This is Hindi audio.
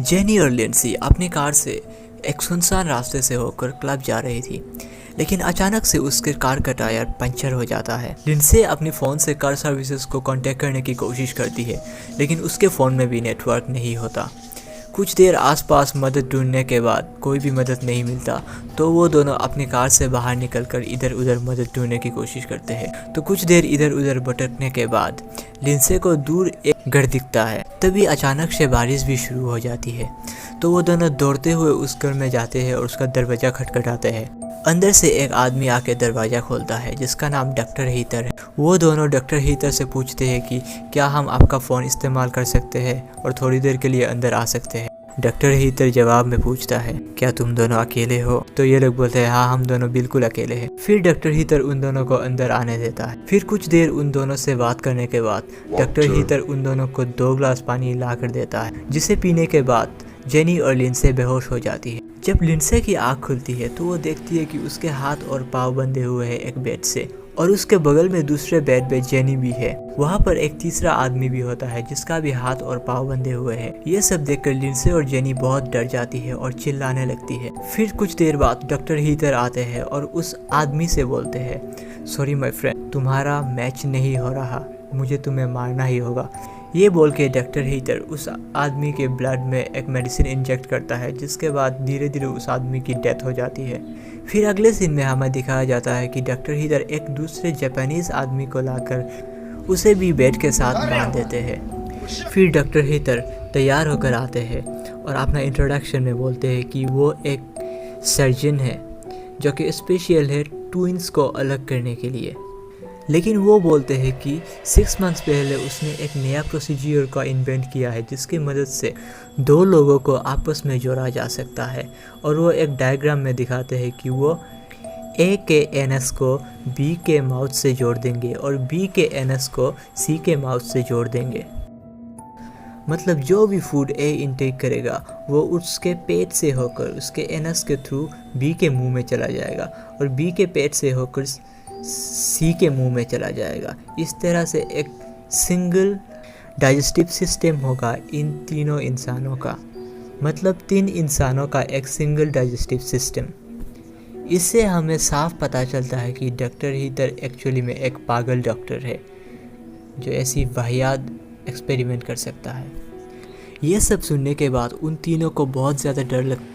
जेनी और लिंडसी अपनी कार से एक सुनसान रास्ते से होकर क्लब जा रही थी, लेकिन अचानक से उसके कार का टायर पंचर हो जाता है। लिंडसी अपने फ़ोन से कार सर्विसेज को कांटेक्ट करने की कोशिश करती है, लेकिन उसके फ़ोन में भी नेटवर्क नहीं होता। कुछ देर आसपास मदद ढूंढने के बाद कोई भी मदद नहीं मिलता, तो वो दोनों अपनी कार से बाहर निकलकर इधर उधर मदद ढूंढने की कोशिश करते हैं। तो कुछ देर इधर उधर भटकने के बाद लिंडसी को दूर एक घर दिखता है। तभी अचानक से बारिश भी शुरू हो जाती है, तो वो दोनों दौड़ते हुए उस घर में जाते हैं और उसका दरवाज़ा खटखटाते हैं। अंदर से एक आदमी आके दरवाज़ा खोलता है, जिसका नाम डॉक्टर हीटर है। वो दोनों डॉक्टर हीटर से पूछते हैं कि क्या हम आपका फ़ोन इस्तेमाल कर सकते हैं और थोड़ी देर के लिए अंदर आ सकते हैं। डॉक्टर हीटर जवाब में पूछता है, क्या तुम दोनों अकेले हो? तो ये लोग बोलते हैं, हाँ हम दोनों बिल्कुल अकेले हैं। फिर डॉक्टर हीटर उन दोनों को अंदर आने देता है। फिर कुछ देर उन दोनों से बात करने के बाद डॉक्टर हीटर उन दोनों को 2 ग्लास पानी ला कर देता है, जिसे पीने के बाद जेनी और लिंडसी बेहोश हो जाती है। जब लिंडसी की आँख खुलती है तो वो देखती है कि उसके हाथ और पाँव बंधे हुए हैं एक बेड से, और उसके बगल में दूसरे बेड पे जेनी भी है। वहाँ पर एक तीसरा आदमी भी होता है जिसका भी हाथ और पाँव बंधे हुए हैं। ये सब देखकर लिंडसी और जेनी बहुत डर जाती है और चिल्लाने लगती है। फिर कुछ देर बाद डॉक्टर हीटर आते हैं और उस आदमी से बोलते हैं, सॉरी माय फ्रेंड, तुम्हारा मैच नहीं हो रहा, मुझे तुम्हें मारना ही होगा। ये बोल के डॉक्टर हीटर उस आदमी के ब्लड में एक मेडिसिन इंजेक्ट करता है, जिसके बाद धीरे धीरे उस आदमी की डेथ हो जाती है। फिर अगले सीन में हमें दिखाया जाता है कि डॉक्टर हीटर एक दूसरे जापानीज आदमी को लाकर उसे भी बेड के साथ बांध देते हैं। फिर डॉक्टर हीटर तैयार होकर आते हैं और अपना इंट्रोडक्शन में बोलते हैं कि वो एक सर्जन है जो कि स्पेशल है ट्विंस को अलग करने के लिए। लेकिन वो बोलते हैं कि 6 मंथ्स पहले उसने एक नया प्रोसीजर का इन्वेंट किया है, जिसकी मदद से 2 लोगों को आपस में जोड़ा जा सकता है। और वो एक डायग्राम में दिखाते हैं कि वो ए के एनएस को बी के माउथ से जोड़ देंगे और बी के एनएस को सी के माउथ से जोड़ देंगे। मतलब जो भी फूड ए इंटेक करेगा वो उसके पेट से होकर उसके एनएस के थ्रू बी के मुंह में चला जाएगा और बी के पेट से होकर सी के मुंह में चला जाएगा। इस तरह से एक सिंगल डाइजेस्टिव सिस्टम होगा इन तीनों इंसानों का, मतलब 3 इंसानों का एक सिंगल डाइजेस्टिव सिस्टम। इससे हमें साफ पता चलता है कि डॉक्टर हीटर एक्चुअली में एक पागल डॉक्टर है जो ऐसी वाहियात एक्सपेरिमेंट कर सकता है। ये सब सुनने के बाद उन तीनों को बहुत ज़्यादा डर लगता है।